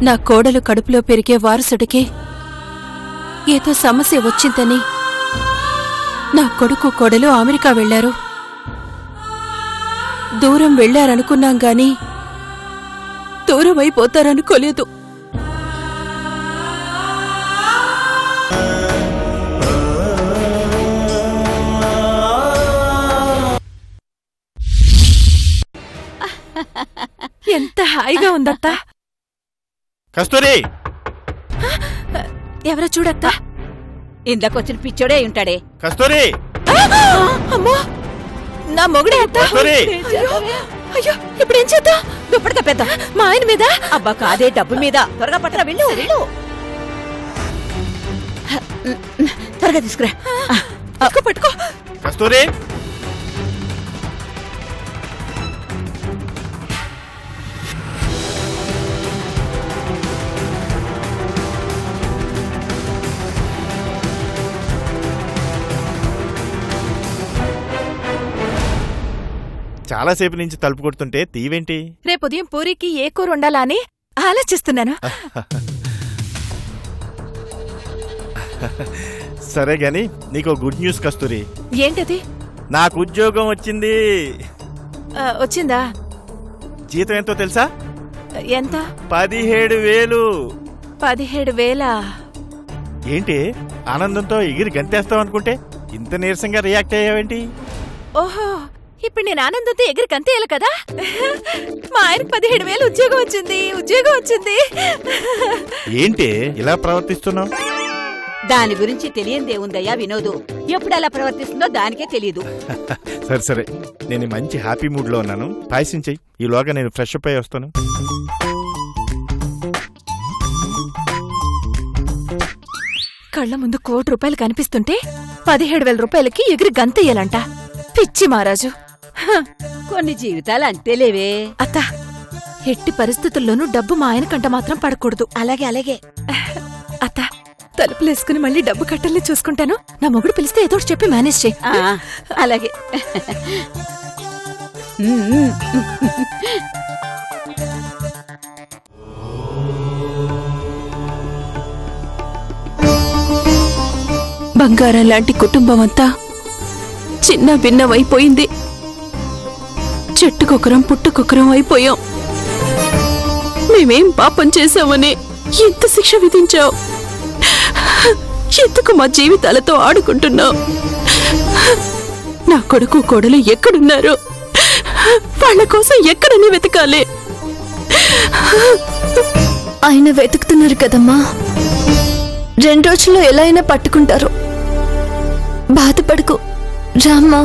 నా కోడలు కడుపులో పెరిగే వారసుడికి ఏదో సమస్య వచ్చిందని నా కొడుకు కోడలు అమెరికా వెళ్లారు. దూరం వెళ్లారనుకున్నాం గాని దూరం అయిపోతారనుకోలేదు. ఎంత హాయిగా ఉందత్తా. కస్తూరి, ఎవరో చూడత్తా. ఇందాకొచ్చిన పిచ్చోడే ఉంటాడే. కస్తూరి, అమ్మో నా మొగుడే అత్తా. అయ్యో ఇప్పుడేం చేద్దాం? దుప్పటి కప్పేద్దాం. మా ఆయన మీద? అబ్బా కాదే, డబ్బుల మీద. త్వరగా పట్టరా, వెళ్ళు. త్వరగా తీసుకురా. పట్టుకో. కస్తూరి, చాలాసేపు నుంచి తలుపు కొడుతుంటే తీవేంటి? రేపు ఉదయం పూరికి ఏ కూర ఉండాలా అని ఆలోచిస్తున్నాను. సరే గాని నీకో గుడ్ న్యూస్ కస్తూరి. ఏంటది? నాకు ఉద్యోగం వచ్చింది. వచ్చిందా? జీతం ఎంతో తెలుసా? ఎంత? 17,000. 17,000? ఏంటి ఆనందంతో ఎగిరి గంతేస్తావు అనుకుంటే ఇంత నీరసంగా రియాక్ట్ అయ్యావేంటి? ఓహో, ఇప్పుడు నేను ఆనందంతో ఎగిరి గంతేయాలి కదా. మా ఆయనకు 17,000 ఉద్యోగం వచ్చింది. ఏంటి ఇలా ప్రవర్తిస్తున్నావు? దాని గురించి తెలియందేముందయ్యా వినోదు. ఎప్పుడు అలా ప్రవర్తిస్తుందో దానికే తెలీదు. సరే నేను మంచి హ్యాపీ మూడ్ లో ఉన్నాను. పాయసం చెయ్యి, ఈలోగా నేను ఫ్రెష్ అప్ అయ్యి వస్తాను. కళ్ల ముందు ₹1,00,00,000 కనిపిస్తుంటే 17,000 రూపాయలకి ఎగిరి గంతేయాలంట. పిచ్చి మహారాజు. కొన్ని జీవితాలు అంతేలేవే. అత్త, ఎట్టి పరిస్థితుల్లోనూ డబ్బు మా ఆయనకంట మాత్రం పడకూడదు. అలాగే. అత్త, తలుపులేసుకుని మళ్ళీ డబ్బు కట్టల్ని చూసుకుంటాను. నా మొగుడు పిలిస్తే ఏదో చెప్పి మేనేజ్ చేయి. అలాగే. బంగారం లాంటి కుటుంబం అంతా చిన్న భిన్నమైపోయింది. చెట్టుకొకరం పుట్టుకొకరం అయిపోయాం. మేమేం పాపం చేశామని ఎంత శిక్ష విధించావు? ఎందుకు మా జీవితాలతో ఆడుకుంటున్నావు? నా కొడుకు కోడలు ఎక్కడున్నారు? వాళ్ళ కోసం ఎక్కడని వెతకాలి? ఆయన వెతుకుతున్నారు కదమ్మా. 2 రోజుల్లో ఎలా అయినా పట్టుకుంటారు. బాధపడకు రామ్మా.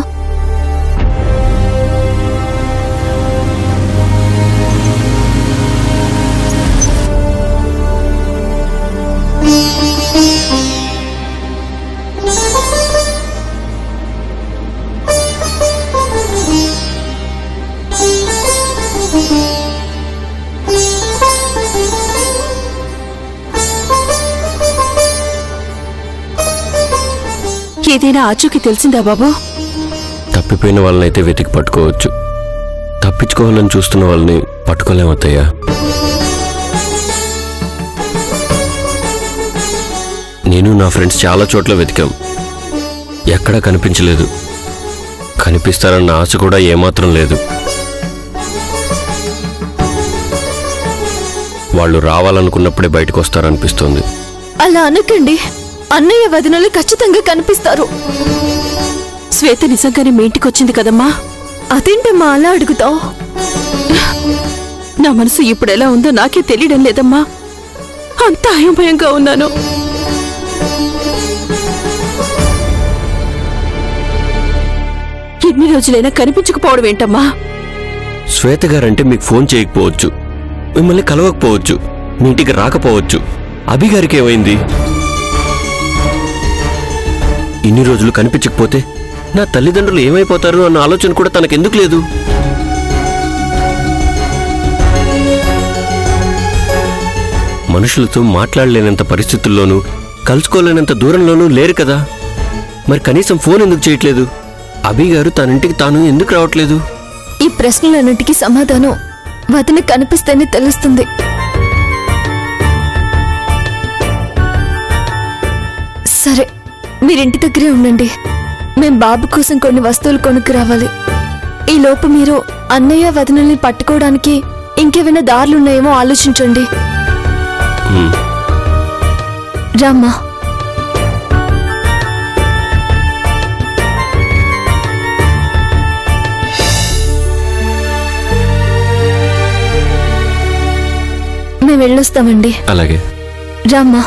ఏదైనా ఆచూకీ తెలిసిందా బాబు? తప్పిపోయిన వాళ్ళనైతే వెతికి పట్టుకోవచ్చు. తప్పించుకోవాలని చూస్తున్న వాళ్ళని పట్టుకోలేమత్తయ్యా. నేను నా ఫ్రెండ్స్ చాలా చోట్ల వెతికాం, ఎక్కడా కనిపించలేదు. కనిపిస్తారన్న ఆశ కూడా ఏమాత్రం లేదు. వాళ్ళు రావాలనుకున్నప్పుడే బయటకు వస్తారనిపిస్తోంది. అలా అనకండి. అన్నయ్య వదినలు ఖచ్చితంగా కనిపిస్తారు. శ్వేత నిజంగానే మీ ఇంటికొచ్చింది కదమ్మా? అదేంటమ్మా అలా అడుగుతావు? నా మనసు ఇప్పుడు ఎలా ఉందో నాకే తెలియడం లేదమ్మా. అంత అయోమయంగా ఉన్నాను. ఎన్ని రోజులైనా కనిపించకపోవడం ఏంటమ్మా? శ్వేత గారంటే మీకు ఫోన్ చేయకపోవచ్చు, మిమ్మల్ని కలవకపోవచ్చు, మీ ఇంటికి రాకపోవచ్చు. అభిగారికి ఏమైంది? ఇన్ని రోజులు కనిపించకపోతే నా తల్లిదండ్రులు ఏమైపోతారు అన్న ఆలోచన కూడా తనకెందుకు లేదు? మనుషులతో మాట్లాడలేనంత పరిస్థితుల్లోనూ కలుసుకోలేనంత దూరంలోనూ లేరు కదా. మరి కనీసం ఫోన్ ఎందుకు చేయట్లేదు? అభిగారు తన ఇంటికి తాను ఎందుకు రావట్లేదు? ఈ ప్రశ్నలన్నిటికీ సమాధానం వదిన కనిపిస్తేనే తెలుస్తుంది. మీరింటి దగ్గరే ఉండండి. మేం బాబు కోసం కొన్ని వస్తువులు కొనుక్కు రావాలి. ఈ లోపు మీరు అన్నయ్య వదినల్ని పట్టుకోవడానికి ఇంకేమైనా దారులున్నాయేమో ఆలోచించండి. రామ్మా. మేము వెళ్ళొస్తామండి. అలాగే. రామ్మా.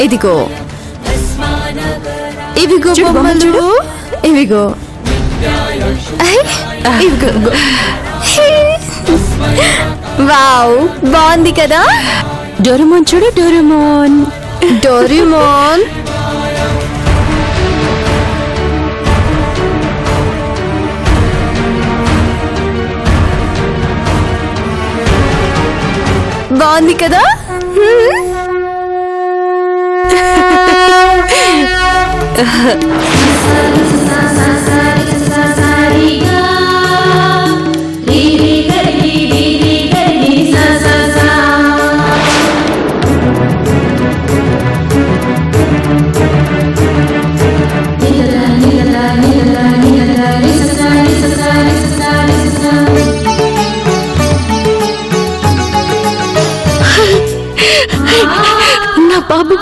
ఇదిగో ఇవిగో బొమ్మలు, ఇవిగో ఇవిగో. వావ్, బాగుంది కదా. డోరేమోన్ చూడు, డోరేమోన్. డోరేమోన్ బాగుంది కదా. నా బాబు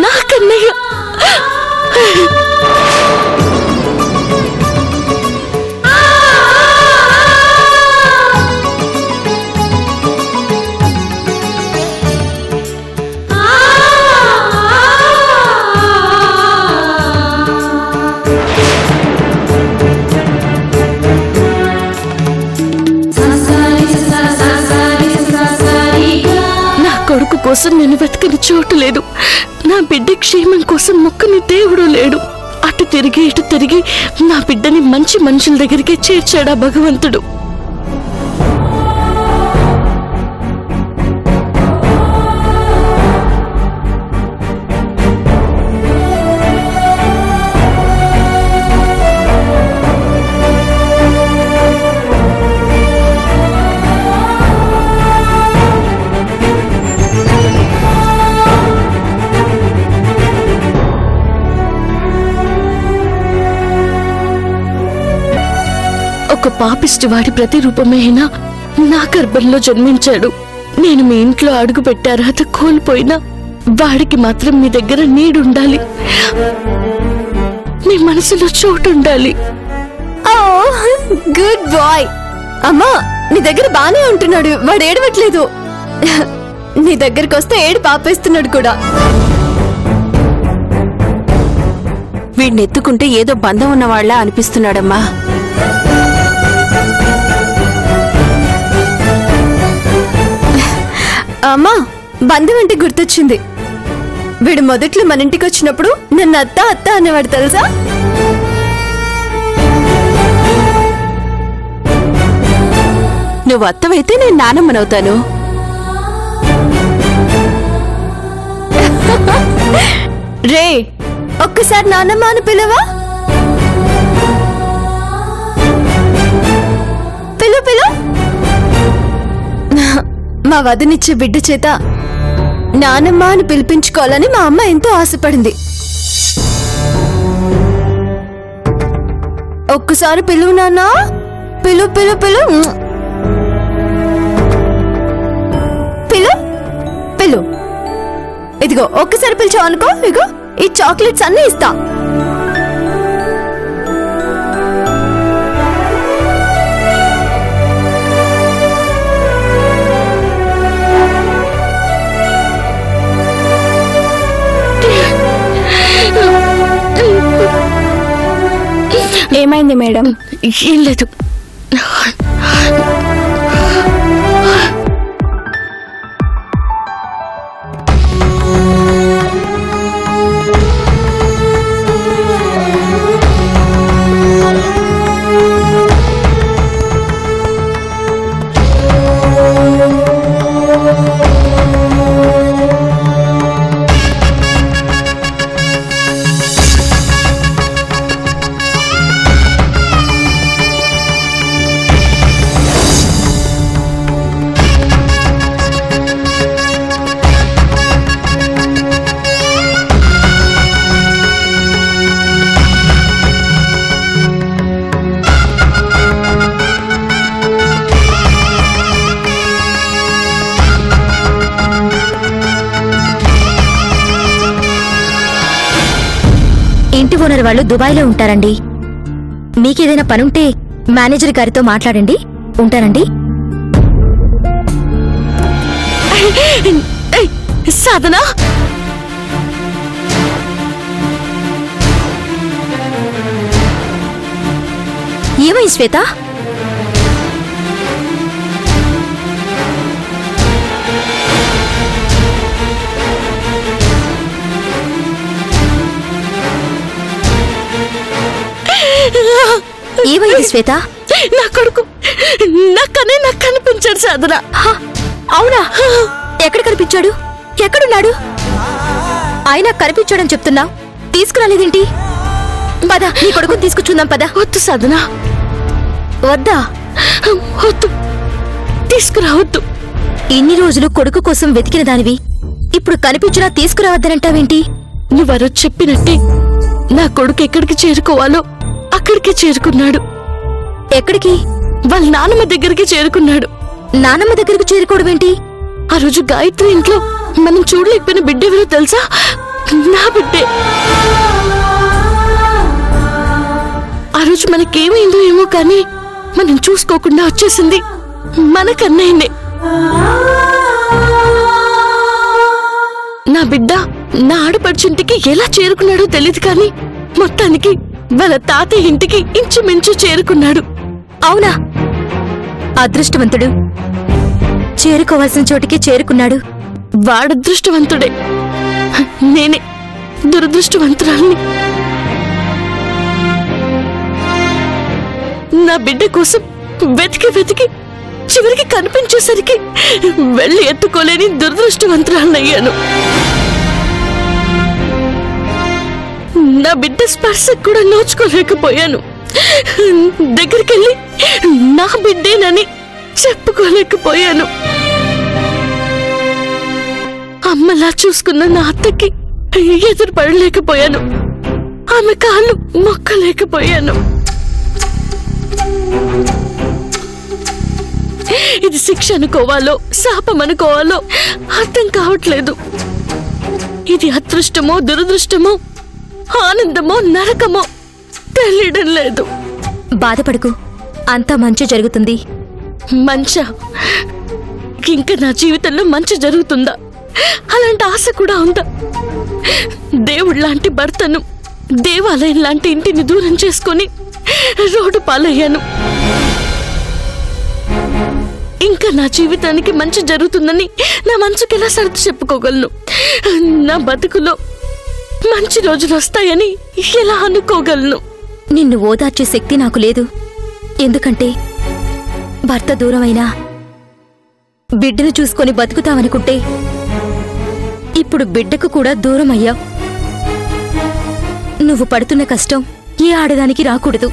నా కన్నయ్య. కొడుకు కోసం నేను వెతకని చోటు లేదు. నా బిడ్డ క్షేమం కోసం మొక్కని దేవుడు లేడు. అటు తిరిగి ఇటు తిరిగి నా బిడ్డని మంచి మనుషుల దగ్గరికి చేర్చాడా భగవంతుడు. ఒక పాపిష్టి వాడి ప్రతిరూపమే అయినా నా గర్భంలో జన్మించాడు. నేను మీ ఇంట్లో అడుగు పెట్టే అర్హత కోల్పోయినా వాడికి మాత్రం మీ దగ్గర నీడుండాలి, మీ మనసులో చోటుండాలి. Good bye. అమ్మా, నీ దగ్గర బానే ఉంటున్నాడు, వాడు ఏడవట్లేదు. నీ దగ్గరకు వస్తే ఏడు పాపేస్తున్నాడు కూడా. వీడినెత్తుకుంటే ఏదో బంధం ఉన్నవాళ్లా అనిపిస్తున్నాడమ్మా. అమ్మా, బంధం అంటే గుర్తొచ్చింది. వీడు మొదట్లో మన ఇంటికి వచ్చినప్పుడు నన్ను అత్త అత్త అనేవాడు తెలుసా? నువ్వు అత్తవైతే నేను నానమ్మనవుతాను. రే, ఒక్కసారి నానమ్మ అని పిలవా? పిలు పిలు. మా వదినిచ్చే బిడ్డ చేత నానమ్మ అని పిలిపించుకోవాలని మా అమ్మ ఎంతో ఆశపడింది. ఒక్కసారి పిలువు నాన్నా, పిలు పిలు పిలు పిలు పిలు. ఇదిగో ఒక్కసారి పిలిచావు అనుకో, ఇగో ఈ చాక్లెట్స్ అన్నీ ఇస్తా. ఏమైంది మేడం? ఏం లేదు. ఇంటి ఓనర్ వాళ్ళు దుబాయ్లో ఉంటారండి. మీకేదైనా పనుంటే మేనేజర్ గారితో మాట్లాడండి. ఉంటారండి. సాధన, ఏమై శ్వేత? ఏమైంది శ్వేత? నా కొడుకు నాకనే నాకు కనిపించాడు సాధన. అవునా? ఎక్కడ కనిపించాడు? ఎక్కడున్నాడు? ఆయన కనిపించాడని చెప్తున్నావు, తీసుకురాలేదేంటి? పద, నీ కొడుకుని తీసుకొచ్చుందాం పద. వద్దు సాధన, వద్దా? వద్దు, తీసుకురావద్దు. ఇన్ని రోజులు కొడుకు కోసం వెతికిన దానివి ఇప్పుడు కనిపించినా తీసుకురావద్దనంటావేంటి? నువ్వరో చెప్పినట్టే నా కొడుకు ఎక్కడికి చేరుకోవాలో అక్కడికి చేరుకున్నాడు. ఎక్కడికి? వాళ్ళ నాన్నమ్మ దగ్గరికి చేరుకున్నాడు. నానమ్మ దగ్గరకు చేరుకోవడమేంటి? ఆ రోజు గాయత్రి ఇంట్లో మనం చూడలేకపోయిన బిడ్డ ఎవరో తెలుసా? నా బిడ్డే. ఆ రోజు మనకేమైందో ఏమో కానీ మనం చూసుకోకుండా వచ్చేసింది మన కన్నయ్యనే. నా బిడ్డ నా ఆడపడుచుంటికి ఎలా చేరుకున్నాడో తెలియదు కానీ మొత్తానికి వాళ్ళ తాతయ్య ఇంటికి ఇంచుమించు చేరుకున్నాడు. అవునా? అదృష్టవంతుడు, చేరుకోవాల్సిన చోటికి చేరుకున్నాడు. వాడదృష్టవంతుడే, నేనే దురదృష్టవంతురాల్ని. నా బిడ్డ కోసం వెతికి వెతికి చివరికి కనిపించేసరికి వెళ్ళి ఎత్తుకోలేని దురదృష్టవంతురాలయ్యాను. నా బిడ్డ స్పర్శకు కూడా నోచుకోలేకపోయాను. దగ్గరికెళ్ళి నా బిడ్డేనని చెప్పుకోలేకపోయాను. అమ్మలా చూసుకున్న నా అత్తకి ఎదురు పడలేకపోయాను. ఆమె కాళ్ళు మొక్కలేకపోయాను. ఇది శిక్ష అనుకోవాలో శాపం అనుకోవాలో అర్థం కావట్లేదు. ఇది అదృష్టమో దురదృష్టమో ఆనందమో నరకమో తెలియడం లేదు. బాధపడకు, అంతా మంచి జరుగుతుంది. మంచా? ఇంకా నా జీవితంలో మంచి జరుగుతుందా? అలాంటి ఆశ కూడా ఉందా? దేవుడు లాంటి భర్తను, దేవాలయం లాంటి ఇంటిని దూరం చేసుకొని రోడ్డు పాలయ్యాను. ఇంకా నా జీవితానికి మంచి జరుగుతుందని నా మనసుకి ఎలా సర్ది చెప్పుకోగలను? నా బతుకులో మంచి రోజులు వస్తాయని ఎలా అనుకోగలను? నిన్ను ఓదార్చే శక్తి నాకు లేదు. ఎందుకంటే భర్త దూరమైనా బిడ్డను చూసుకొని బతుకుతావనుకుంటే ఇప్పుడు బిడ్డకు కూడా దూరం అయ్యావు. నువ్వు పడుతున్న కష్టం ఏ ఆడదానికి రాకూడదు.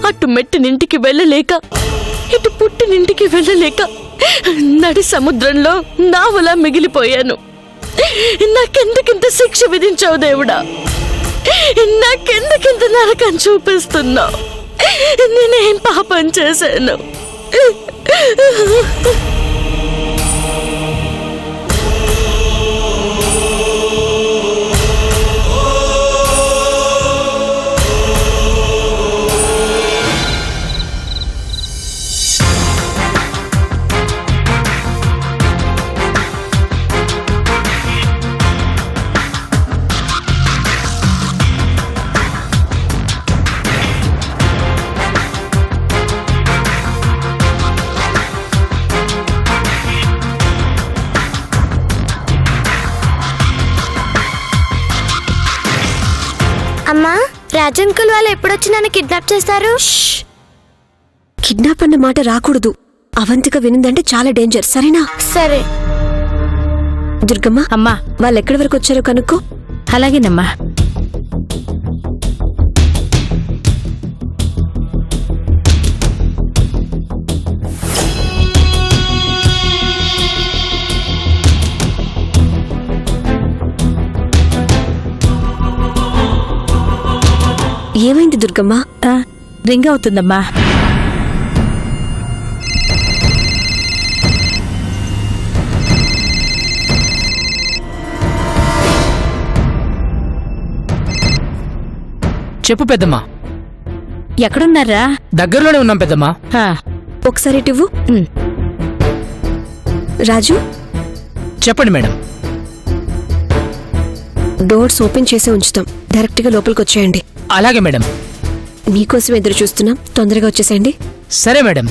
అటు మెట్టినింటికి వెళ్ళలేక ఇటు పుట్టినింటికి వెళ్ళలేక నడి సముద్రంలో నావలా మిగిలిపోయాను. నాకెందుకింత శిక్ష విధించావు దేవుడా? నాకెందుకింత నరకం చూపిస్తున్నావు? నేనేం పాపం చేశాను? అమ్మా, రాజంకుల్ వాళ్ళు ఎప్పుడొచ్చి నన్ను కిడ్నాప్ చేస్తారు? కిడ్నాప్ అన్న మాట రాకూడదు. అవంతిక వినిందంటే చాలా డేంజర్. సరేనా? సరే. దుర్గమ్మ, అమ్మా, వాళ్ళు ఎక్కడి వరకు వచ్చారో కనుక్కో. అలాగేనమ్మా. ఏమైంది దుర్గమ్మ? రింగ్ అవుతుందమ్మా. చెప్పు పెద్దమ్మా. ఎక్కడున్నారా? దగ్గరలోనే ఉన్నాం పెద్దమ్మా. ఒకసారి ఇవ్వు. రాజు, చెప్పండి మేడం. డోర్స్ ఓపెన్ చేసి ఉంచుతాం. డైరెక్ట్ గా లోపలికి వచ్చేయండి. అలాగే మేడం. మీకోసం ఎదురు చూస్తున్నాం. తొందరగా వచ్చేసేయండి. సరే మేడం.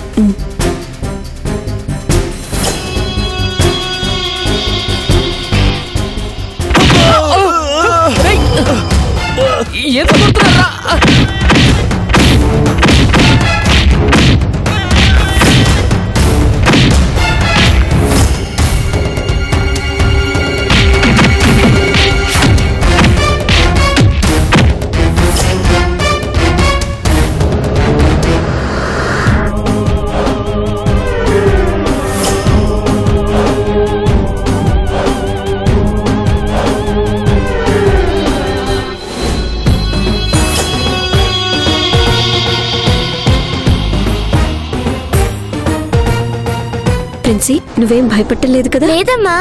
ప్రిన్సీ, నువ్వేం భయపట్టలేదు కదా? లేదమ్మా.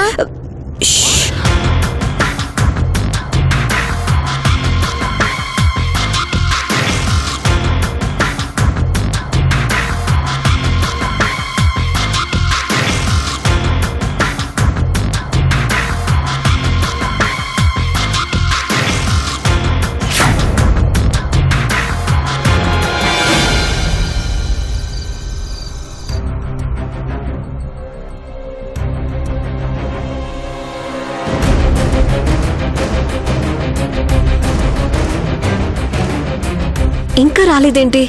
ఇంకా రాలేదేంటి?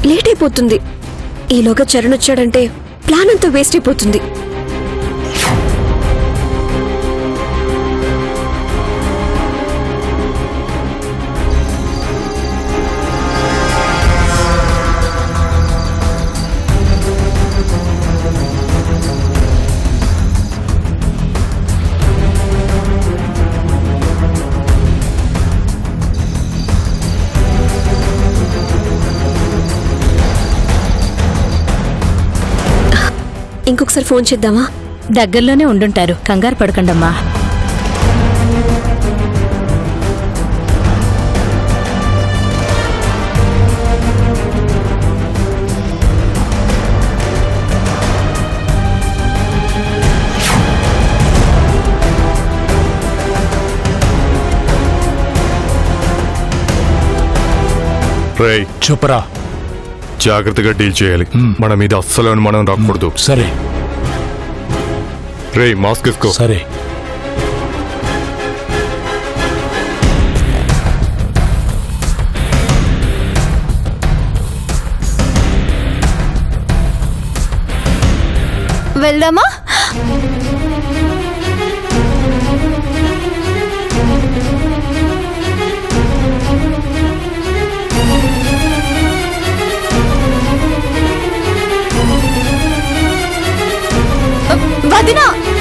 లేట్ అయిపోతుంది. ఈలోగా చరణ్ వచ్చాడంటే ప్లాన్ అంతా వేస్ట్ అయిపోతుంది. ఇంకొకసారి ఫోన్ చేద్దామా? దగ్గరలోనే ఉండుంటారు, కంగారు పడకండమ్మా. రేయ్ చెప్పరా. జాగ్రత్తగా డీల్ చేయాలి. మన మీద అస్సలు మనం రాకూడదు. సరే. రేయ్ మాస్క్ వేసుకో. సరే. వెళ్దామా? వదినా